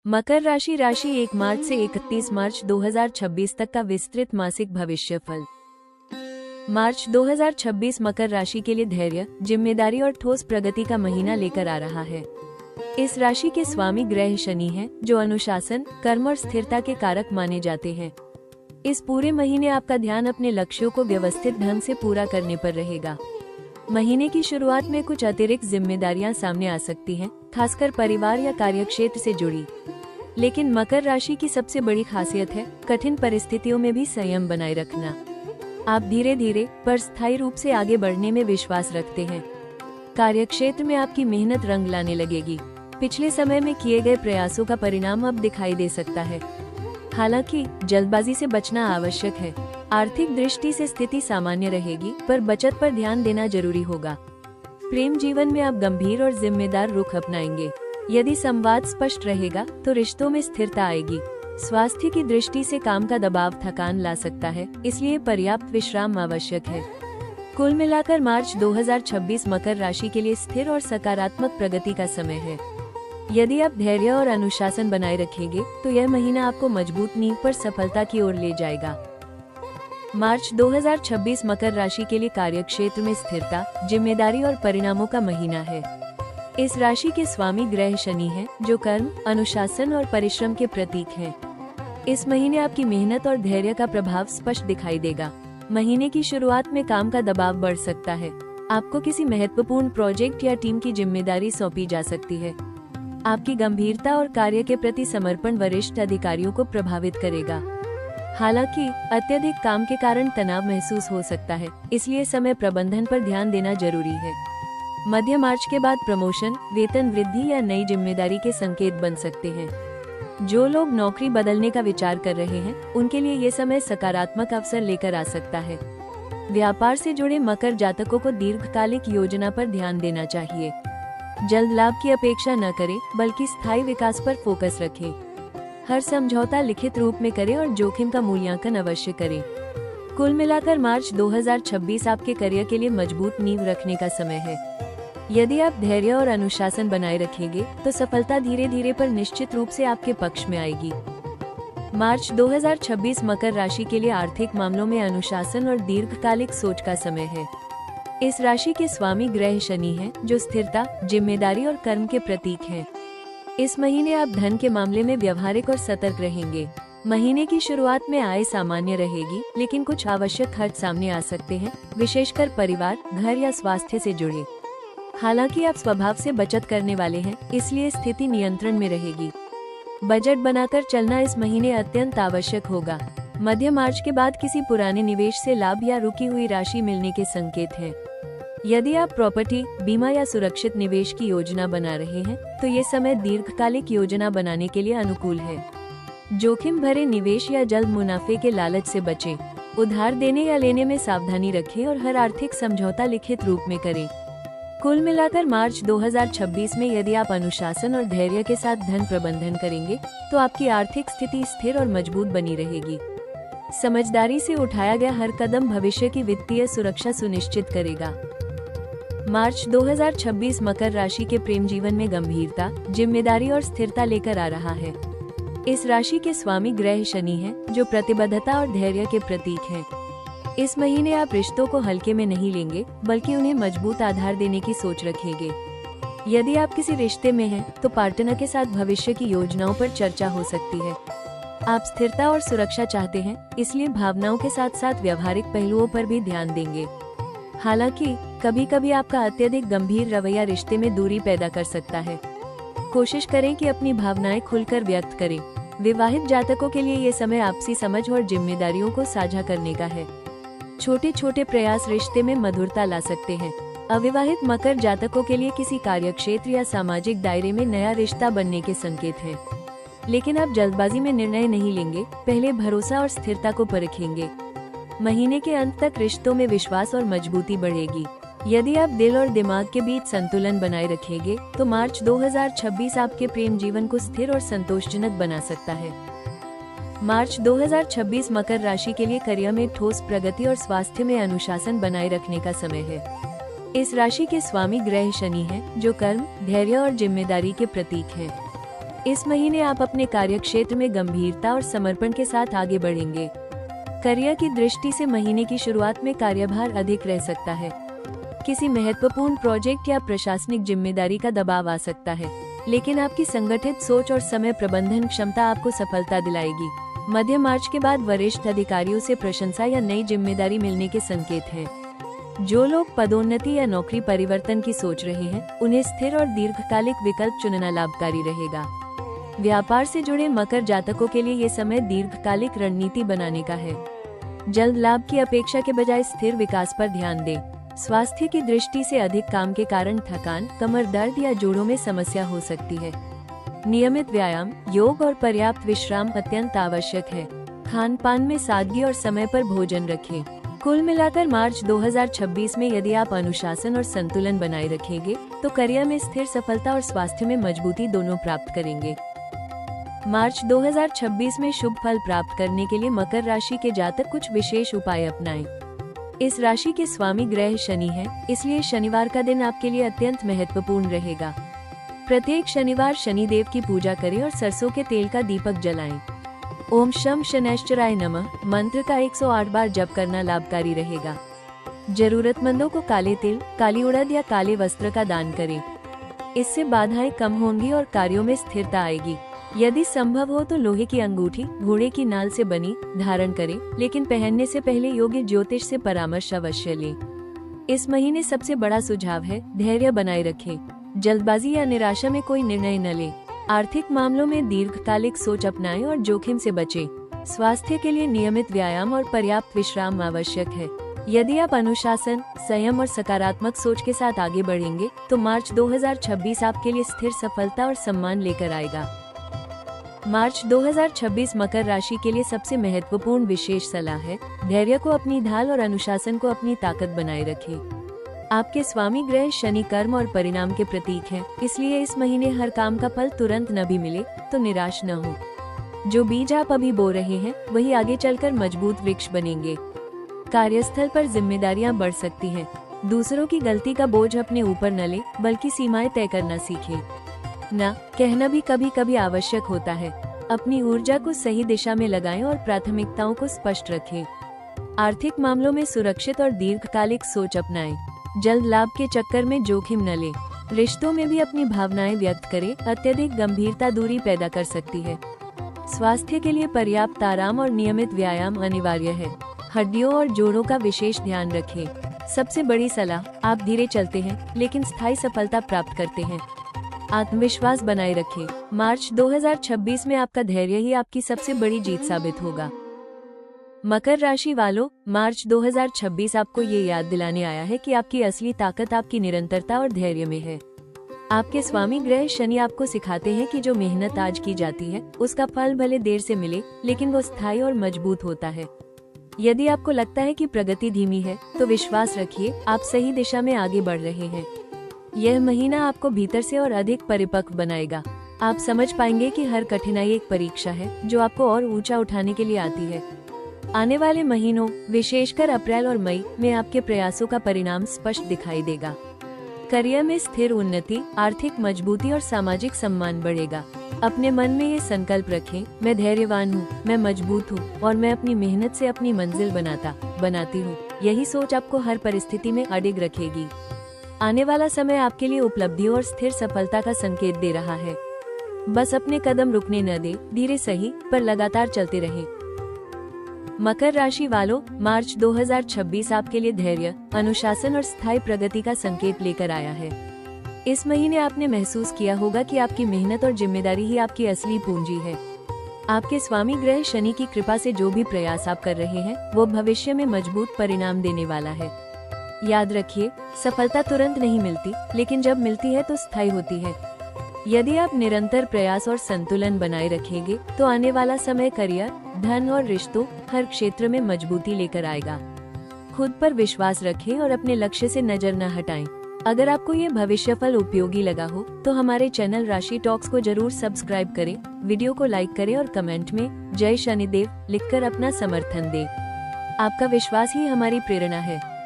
मकर राशि 1 मार्च से 31 मार्च 2026 तक का विस्तृत मासिक भविष्यफल। मार्च 2026 मकर राशि के लिए धैर्य, जिम्मेदारी और ठोस प्रगति का महीना लेकर आ रहा है। इस राशि के स्वामी ग्रह शनि हैं, जो अनुशासन, कर्म और स्थिरता के कारक माने जाते हैं। इस पूरे महीने आपका ध्यान अपने लक्ष्यों को व्यवस्थित ढंग से पूरा करने पर रहेगा। महीने की शुरुआत में कुछ अतिरिक्त जिम्मेदारियां सामने आ सकती हैं, खासकर परिवार या कार्यक्षेत्र से जुड़ी। लेकिन मकर राशि की सबसे बड़ी खासियत है कठिन परिस्थितियों में भी संयम बनाए रखना। आप धीरे धीरे पर स्थायी रूप से आगे बढ़ने में विश्वास रखते हैं। कार्यक्षेत्र में आपकी मेहनत रंग लाने लगेगी। पिछले समय में किए गए प्रयासों का परिणाम अब दिखाई दे सकता है। हालांकि जल्दबाजी से बचना आवश्यक है। आर्थिक दृष्टि से स्थिति सामान्य रहेगी, पर बचत पर ध्यान देना जरूरी होगा। प्रेम जीवन में आप गंभीर और जिम्मेदार रुख अपनाएंगे। यदि संवाद स्पष्ट रहेगा तो रिश्तों में स्थिरता आएगी। स्वास्थ्य की दृष्टि से काम का दबाव थकान ला सकता है, इसलिए पर्याप्त विश्राम आवश्यक है। कुल मिलाकर मार्च 2026 मकर राशि के लिए स्थिर और सकारात्मक प्रगति का समय है। यदि आप धैर्य और अनुशासन बनाए रखेंगे तो यह महीना आपको मजबूत नींव पर सफलता की ओर ले जाएगा। मार्च 2026 मकर राशि के लिए कार्यक्षेत्र में स्थिरता, जिम्मेदारी और परिणामों का महीना है। इस राशि के स्वामी ग्रह शनि हैं, जो कर्म, अनुशासन और परिश्रम के प्रतीक हैं। इस महीने आपकी मेहनत और धैर्य का प्रभाव स्पष्ट दिखाई देगा। महीने की शुरुआत में काम का दबाव बढ़ सकता है। आपको किसी महत्वपूर्ण प्रोजेक्ट या टीम की जिम्मेदारी सौंपी जा सकती है। आपकी गंभीरता और कार्य के प्रति समर्पण वरिष्ठ अधिकारियों को प्रभावित करेगा। हालांकि अत्यधिक काम के कारण तनाव महसूस हो सकता है, इसलिए समय प्रबंधन पर ध्यान देना जरूरी है। मध्य मार्च के बाद प्रमोशन, वेतन वृद्धि या नई जिम्मेदारी के संकेत बन सकते हैं। जो लोग नौकरी बदलने का विचार कर रहे हैं, उनके लिए ये समय सकारात्मक अवसर लेकर आ सकता है। व्यापार से जुड़े मकर जातकों को दीर्घकालिक योजना पर ध्यान देना चाहिए। जल्द लाभ की अपेक्षा न करें, बल्कि स्थायी विकास पर फोकस रखें। हर समझौता लिखित रूप में करें और जोखिम का मूल्यांकन अवश्य करें। कुल मिलाकर मार्च 2026 आपके करियर के लिए मजबूत नींव रखने का समय है। यदि आप धैर्य और अनुशासन बनाए रखेंगे तो सफलता धीरे धीरे पर निश्चित रूप से आपके पक्ष में आएगी। मार्च 2026 मकर राशि के लिए आर्थिक मामलों में अनुशासन और दीर्घकालिक सोच का समय है। इस राशि के स्वामी ग्रह शनि हैं, जो स्थिरता, जिम्मेदारी और कर्म के प्रतीक हैं। इस महीने आप धन के मामले में व्यवहारिक और सतर्क रहेंगे। महीने की शुरुआत में आय सामान्य रहेगी, लेकिन कुछ आवश्यक खर्च सामने आ सकते हैं, विशेषकर परिवार, घर या स्वास्थ्य से जुड़े। हालांकि आप स्वभाव से बचत करने वाले हैं, इसलिए स्थिति नियंत्रण में रहेगी। बजट बनाकर चलना इस महीने अत्यंत आवश्यक होगा। मध्य मार्च के बाद किसी पुराने निवेश से लाभ या रुकी हुई राशि मिलने के संकेत हैं। यदि आप प्रॉपर्टी, बीमा या सुरक्षित निवेश की योजना बना रहे हैं, तो ये समय दीर्घकालिक योजना बनाने के लिए अनुकूल है। जोखिम भरे निवेश या जल्द मुनाफे के लालच से बचें। उधार देने या लेने में सावधानी रखें और हर आर्थिक समझौता लिखित रूप में करें। कुल मिलाकर मार्च 2026 में यदि आप अनुशासन और धैर्य के साथ धन प्रबंधन करेंगे, तो आपकी आर्थिक स्थिति स्थिर और मजबूत बनी रहेगी। समझदारी से उठाया गया हर कदम भविष्य की वित्तीय सुरक्षा सुनिश्चित करेगा। मार्च 2026 मकर राशि के प्रेम जीवन में गंभीरता, जिम्मेदारी और स्थिरता लेकर आ रहा है। इस राशि के स्वामी ग्रह शनि हैं, जो प्रतिबद्धता और धैर्य के प्रतीक हैं। इस महीने आप रिश्तों को हल्के में नहीं लेंगे, बल्कि उन्हें मजबूत आधार देने की सोच रखेंगे। यदि आप किसी रिश्ते में हैं, तो पार्टनर के साथ भविष्य की योजनाओं पर चर्चा हो सकती है। आप स्थिरता और सुरक्षा चाहते हैं, इसलिए भावनाओं के साथ साथ व्यवहारिक पहलुओं पर भी ध्यान देंगे। हालांकि कभी कभी आपका अत्यधिक गंभीर रवैया रिश्ते में दूरी पैदा कर सकता है। कोशिश करें कि अपनी भावनाएं खुलकर व्यक्त करें। विवाहित जातकों के लिए ये समय आपसी समझ और जिम्मेदारियों को साझा करने का है। छोटे छोटे प्रयास रिश्ते में मधुरता ला सकते हैं। अविवाहित मकर जातकों के लिए किसी कार्यक्षेत्र या सामाजिक दायरे में नया रिश्ता बनने के संकेत हैं। लेकिन आप जल्दबाजी में निर्णय नहीं लेंगे, पहले भरोसा और स्थिरता को परखेंगे। महीने के अंत तक रिश्तों में विश्वास और मजबूती बढ़ेगी। यदि आप दिल और दिमाग के बीच संतुलन बनाए रखेंगे, तो मार्च 2026 आपके प्रेम जीवन को स्थिर और संतोषजनक बना सकता है। मार्च 2026 मकर राशि के लिए करियर में ठोस प्रगति और स्वास्थ्य में अनुशासन बनाए रखने का समय है। इस राशि के स्वामी ग्रह शनि हैं, जो कर्म, धैर्य और जिम्मेदारी के प्रतीक हैं। इस महीने आप अपने कार्य क्षेत्र में गंभीरता और समर्पण के साथ आगे बढ़ेंगे। करियर की दृष्टि से महीने की शुरुआत में कार्यभार अधिक रह सकता है। किसी महत्वपूर्ण प्रोजेक्ट या प्रशासनिक जिम्मेदारी का दबाव आ सकता है, लेकिन आपकी संगठित सोच और समय प्रबंधन क्षमता आपको सफलता दिलाएगी। मध्य मार्च के बाद वरिष्ठ अधिकारियों से प्रशंसा या नई जिम्मेदारी मिलने के संकेत हैं। जो लोग पदोन्नति या नौकरी परिवर्तन की सोच रहे हैं, उन्हें स्थिर और दीर्घकालिक विकल्प चुनना लाभकारी रहेगा। व्यापार से जुड़े मकर जातकों के लिए ये समय दीर्घकालिक रणनीति बनाने का है। जल्द लाभ की अपेक्षा के बजाय स्थिर विकास पर ध्यान दें। स्वास्थ्य की दृष्टि से अधिक काम के कारण थकान, कमर दर्द या जोड़ों में समस्या हो सकती है। नियमित व्यायाम, योग और पर्याप्त विश्राम अत्यंत आवश्यक है। खान पान में सादगी और समय पर भोजन रखें। कुल मिलाकर मार्च 2026 में यदि आप अनुशासन और संतुलन बनाए रखेंगे, तो करियर में स्थिर सफलता और स्वास्थ्य में मजबूती दोनों प्राप्त करेंगे। मार्च 2026 में शुभ फल प्राप्त करने के लिए मकर राशि के जातक कुछ विशेष उपाय अपनाएं। इस राशि के स्वामी ग्रह शनि है, इसलिए शनिवार का दिन आपके लिए अत्यंत महत्वपूर्ण रहेगा। प्रत्येक शनिवार शनि देव की पूजा करें और सरसों के तेल का दीपक जलाएं। ओम शम शनैश्चराय नमः मंत्र का 108 बार जप करना लाभकारी रहेगा। जरूरतमंदों को काले तिल, काली उड़द या काले वस्त्र का दान करें। इससे बाधाएं कम होंगी और कार्यों में स्थिरता आएगी। यदि संभव हो तो लोहे की अंगूठी, घोड़े की नाल से बनी धारण करें, लेकिन पहनने से पहले योग्य ज्योतिष से परामर्श अवश्य लें। इस महीने सबसे बड़ा सुझाव है धैर्य बनाए रखें। जल्दबाजी या निराशा में कोई निर्णय न लें। आर्थिक मामलों में दीर्घकालिक सोच अपनाएं और जोखिम से बचें। स्वास्थ्य के लिए नियमित व्यायाम और पर्याप्त विश्राम आवश्यक है। यदि आप अनुशासन, संयम और सकारात्मक सोच के साथ आगे बढ़ेंगे, तो मार्च 2026 आपके लिए स्थिर सफलता और सम्मान लेकर आएगा। मार्च 2026 मकर राशि के लिए सबसे महत्वपूर्ण विशेष सलाह है, धैर्य को अपनी ढाल और अनुशासन को अपनी ताकत बनाए रखें। आपके स्वामी ग्रह शनि कर्म और परिणाम के प्रतीक हैं, इसलिए इस महीने हर काम का फल तुरंत न भी मिले तो निराश न हो। जो बीज आप अभी बो रहे हैं, वही आगे चलकर मजबूत वृक्ष बनेंगे। कार्यस्थल पर जिम्मेदारियां बढ़ सकती हैं। दूसरों की गलती का बोझ अपने ऊपर न ले, बल्कि सीमाएं तय करना सीखें। ना कहना भी कभी कभी आवश्यक होता है। अपनी ऊर्जा को सही दिशा में लगाएं और प्राथमिकताओं को स्पष्ट रखें। आर्थिक मामलों में सुरक्षित और दीर्घकालिक सोच अपनाएं। जल्द लाभ के चक्कर में जोखिम न लें। रिश्तों में भी अपनी भावनाएं व्यक्त करें, अत्यधिक गंभीरता दूरी पैदा कर सकती है। स्वास्थ्य के लिए पर्याप्त आराम और नियमित व्यायाम अनिवार्य है। हड्डियों और जोड़ों का विशेष ध्यान रखें। सबसे बड़ी सलाह, आप धीरे चलते हैं लेकिन स्थायी सफलता प्राप्त करते हैं। आत्मविश्वास बनाए रखें। मार्च 2026 में आपका धैर्य ही आपकी सबसे बड़ी जीत साबित होगा। मकर राशि वालों, मार्च 2026 आपको ये याद दिलाने आया है कि आपकी असली ताकत आपकी निरंतरता और धैर्य में है। आपके स्वामी ग्रह शनि आपको सिखाते हैं कि जो मेहनत आज की जाती है, उसका फल भले देर से मिले, लेकिन वो स्थायी और मजबूत होता है। यदि आपको लगता है कि प्रगति धीमी है, तो विश्वास रखिए, आप सही दिशा में आगे बढ़ रहे हैं। यह महीना आपको भीतर से और अधिक परिपक्व बनाएगा। आप समझ पाएंगे कि हर कठिनाई एक परीक्षा है, जो आपको और ऊंचा उठाने के लिए आती है। आने वाले महीनों, विशेषकर अप्रैल और मई में आपके प्रयासों का परिणाम स्पष्ट दिखाई देगा। करियर में स्थिर उन्नति, आर्थिक मजबूती और सामाजिक सम्मान बढ़ेगा। अपने मन में ये संकल्प रखें, मैं धैर्यवान हूँ, मैं मजबूत हूँ और मैं अपनी मेहनत से अपनी मंजिल बनाती हूँ। यही सोच आपको हर परिस्थिति में अडिग रखेगी। आने वाला समय आपके लिए उपलब्धियों और स्थिर सफलता का संकेत दे रहा है। बस अपने कदम रुकने न दे, धीरे सही पर लगातार चलते रहें। मकर राशि वालों, मार्च 2026 आपके लिए धैर्य, अनुशासन और स्थायी प्रगति का संकेत लेकर आया है। इस महीने आपने महसूस किया होगा कि आपकी मेहनत और जिम्मेदारी ही आपकी असली पूंजी है। आपके स्वामी ग्रह शनि की कृपा से जो भी प्रयास आप कर रहे हैं, वो भविष्य में मजबूत परिणाम देने वाला है। याद रखिए, सफलता तुरंत नहीं मिलती, लेकिन जब मिलती है तो स्थायी होती है। यदि आप निरंतर प्रयास और संतुलन बनाए रखेंगे, तो आने वाला समय करियर, धन और रिश्तों हर क्षेत्र में मजबूती लेकर आएगा। खुद पर विश्वास रखें और अपने लक्ष्य से नजर न हटाएं। अगर आपको ये भविष्यफल उपयोगी लगा हो, तो हमारे चैनल राशि टॉक्स को जरूर सब्सक्राइब करें, वीडियो को लाइक करें और कमेंट में जय शनिदेव लिखकर अपना समर्थन दें। आपका विश्वास ही हमारी प्रेरणा है।